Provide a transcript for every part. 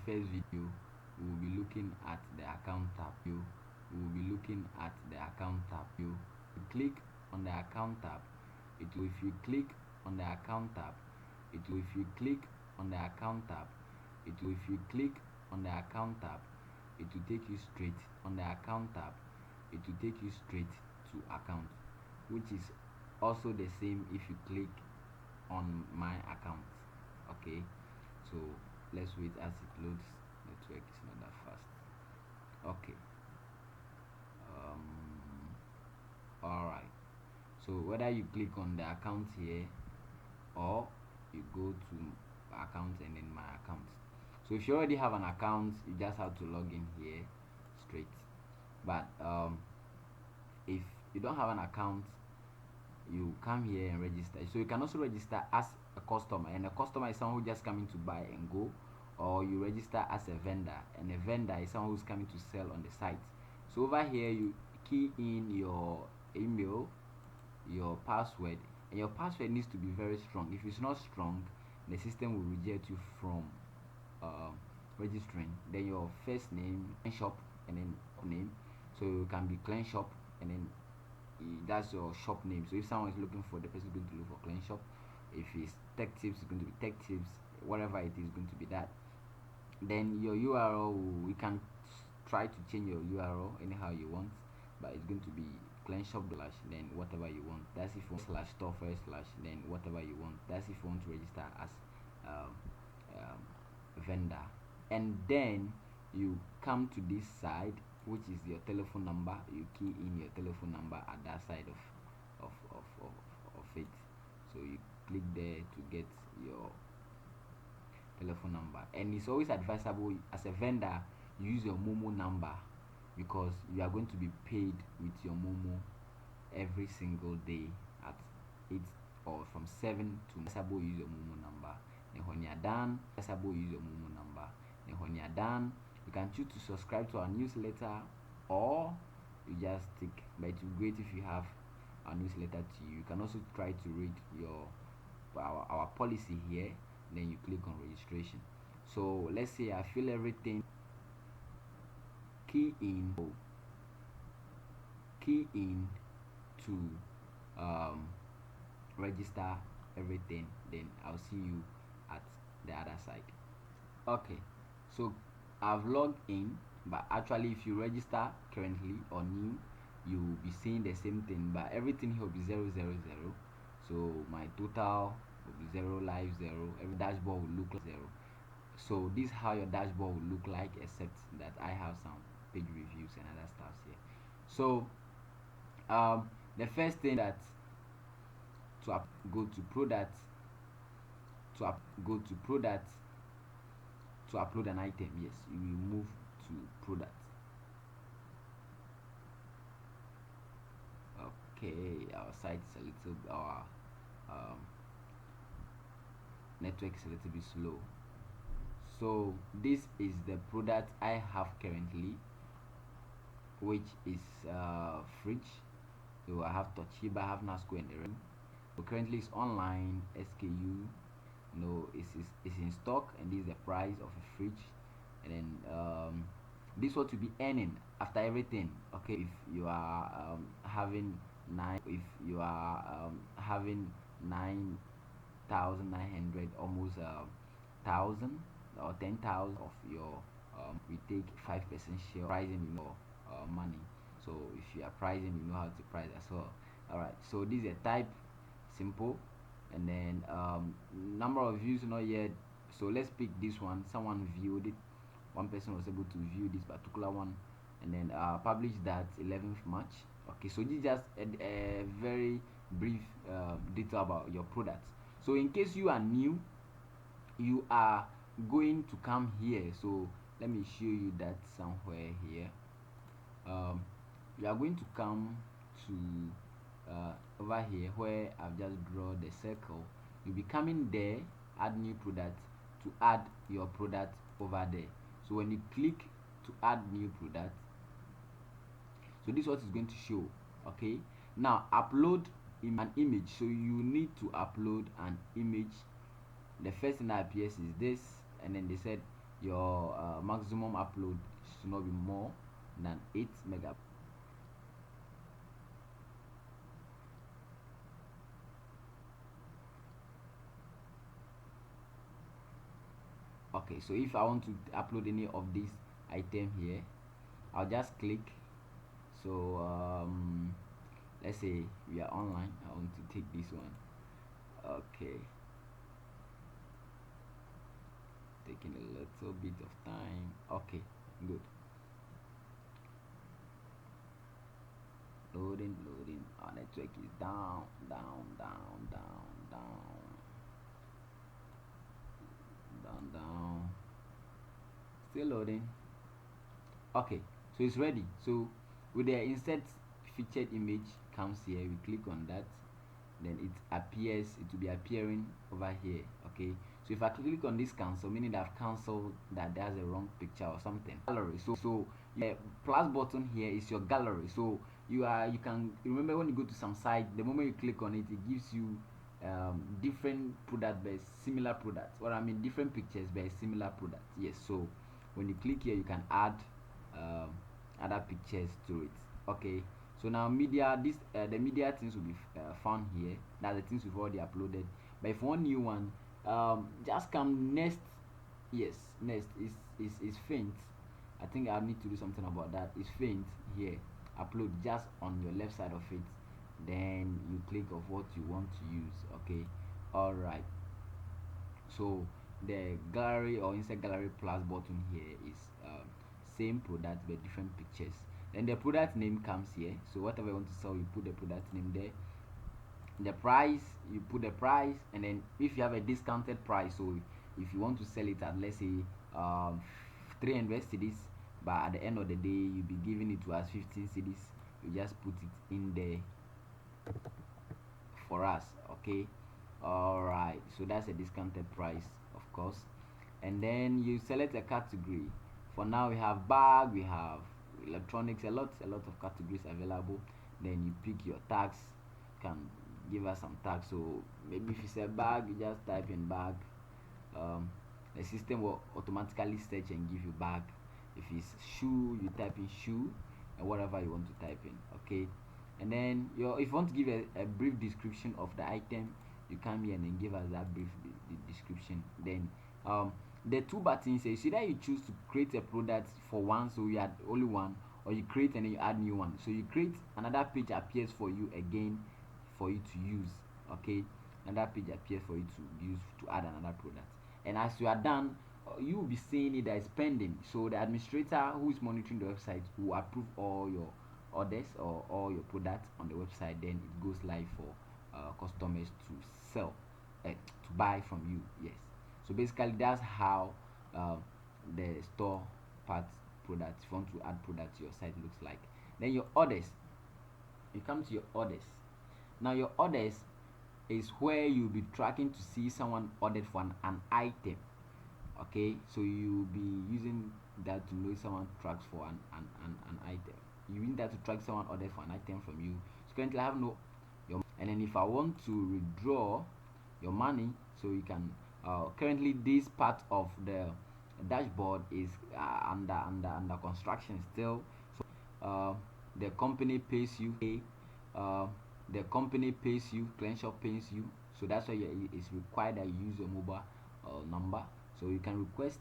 first video, we will be looking at the account tab. You click on the account tab. If you click on the account tab, it will if you click on the account tab, it will if you click on the account tab, it will take you straight on the account tab. It will take you straight to account, which is also the same if you click on my account. Okay, so let's wait as it loads. Network is not that fast. Okay. Alright, so whether you click on the account here or you go to account and then my account. So if you already have an account, you just have to log in here straight. But if you don't have an account, you come here and register. So you can also register as a customer, and a customer is someone who just coming to buy and go, or you register as a vendor, and a vendor is someone who's coming to sell on the site. So over here you key in your email, your password, and your password needs to be very strong. If it's not strong, the system will reject you from registering. Then your first name, klenshop, and then name. So it can be klenshop, and then that's your shop name. So if someone is looking for, the person is going to look for klenshop. If it's tech tips, it's going to be tech tips. Whatever it is, going to be that. Then your URL, we can try to change your URL anyhow you want, but it's going to be klenshop slash then whatever you want. That's if you want slash store first slash then whatever you want. That's if you want to register as vendor. And then you come to this side, which is your telephone number. You key in your telephone number at that side of it. So you click there to get your telephone number. And it's always advisable as a vendor, you use your Momo number, because you are going to be paid with your Momo every single day at 8 or from 7 to advisable. Use your Momo number. And when you're done, advisable, use your Momo number. And when you're done, you can choose to subscribe to our newsletter, or you just tick. But it will be great if you have our newsletter to you. You can also try to read our policy here. Then you click on registration. So let's say I fill everything, key in to register everything. Then I'll see you at the other side. Okay, so I've logged in, but actually if you register currently or new, you will be seeing the same thing, but everything here will be 000. So my total will be 0, live 0, every dashboard will look like 0. So this is how your dashboard will look like, except that I have some page reviews and other stuff here. So the first thing that to go to product, to upload an item. Yes, you will move to product. Okay, our site is a little, our network is a little bit slow. So this is the product I have currently, which is fridge. So I have Toshiba, I have Nasco, and the rest. So currently it's online SKU. It's in stock, and this is the price of a fridge. And then this what to be earning after everything. Okay, if you are having 9,900, almost 1,000 or 10,000 of your we take 5% share pricing your money. So if you are pricing, you know how to price as well. Alright, so this is a type, simple. And then number of views not yet. So let's pick this one. Someone viewed it, one person was able to view this particular one, and then publish that 11th March. Okay, so this is just a very brief detail about your product. So in case you are new, you are going to come here. So let me show you that somewhere here. You are going to come to over here where I've just drawn the circle. You'll be coming there, add new product, to add your product over there. So when you click to add new product, so this is what is going to show. Okay, now upload an image. So you need to upload an image. The first thing that appears is this, and then they said your maximum upload should not be more than 8 megabytes. Okay, so if I want to upload any of this item here, I'll just click. So let's say we are online. I want to take this one. Okay, taking a little bit of time. Okay, good. Loading. Our network is down. Still loading. Okay, so it's ready. So with the insert featured image comes here, we click on that, then it appears, it will be appearing over here. Okay, so if I click on this cancel, meaning that I've cancelled that there's a wrong picture or something. Gallery. So yeah, plus button here is your gallery. So you can remember when you go to some site, the moment you click on it, it gives you different product but similar products, or I mean different pictures but similar products. Yes, so when you click here, you can add um, other pictures to it. Okay, so now media, this the media things will be found here. That's the things we've already uploaded. But if one new one, just come next. Yes, next is faint. I think I need to do something about that. It's faint here. Upload just on your left side of it. Then you click of what you want to use. Okay, all right. So the gallery or insert gallery plus button here is same product but different pictures. Then the product name comes here. So whatever you want to sell, you put the product name there. The price, you put the price, and then if you have a discounted price, so if you want to sell it at, let's say, 300 cedis, but at the end of the day you'll be giving it to us 15 cedis, you just put it in there for us. Okay, all right, so that's a discounted price, of course. And then you select a category. For now we have bag, we have electronics, a lot of categories available. Then you pick your tags, can give us some tags. So maybe if it's a bag, you just type in bag. The system will automatically search and give you bag. If it's shoe, you type in shoe and whatever you want to type in. Okay, and then if you want to give a brief description of the item, you come here and then give us that brief description. Then the two buttons say, either you choose to create a product for one, so you add only one, or you create and then you add new one. So you create, another page appears for you again for you to use. Okay, another page appears for you to use to add another product. And as you are done, you will be seeing it that is pending. So the administrator who is monitoring the website will approve all your orders or all your products on the website. Then it goes live for customers to sell, to buy from you. Yes, so basically that's how the store part products, if you want to add products to your site, looks like. Then your orders, you come to your orders. Now your orders is where you'll be tracking to see someone ordered for an item. Okay, so you'll be using that to know someone tracks for an item. You need that to track someone ordered for an item from you. So currently I have no your, and then if I want to withdraw your money, so you can currently this part of the dashboard is under construction still. So the company pays you, uh, the company pays you, klenshop pays you. So that's why it's required that you use your mobile number. So you can request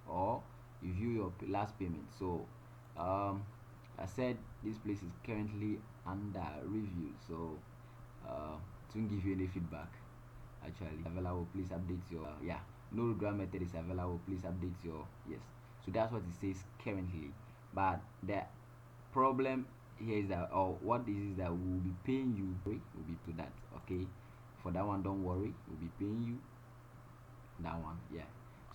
or you view your last payment. So I said this place is currently under review, so to give you any feedback. Actually available, please update your yeah, no regret method is available, please update your, yes. So that's what it says currently, but the problem here is that, or what is that, we will be paying you, we'll be to that. Okay, for that one don't worry, we'll be paying you that one. Yeah,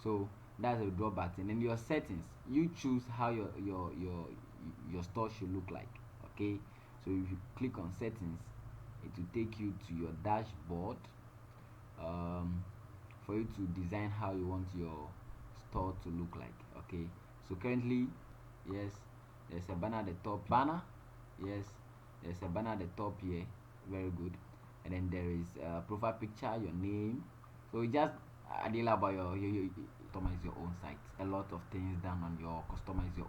so that's a draw button. And your settings, you choose how your store should look like. Okay, so if you click on settings, it will take you to your dashboard, for you to design how you want your store to look like. Okay, so currently, yes, there's a banner at the top. Banner, yes, there's a banner at the top here, very good. And then there is a profile picture, your name. So you just Adela, about your customize your own site. A lot of things done on your customize your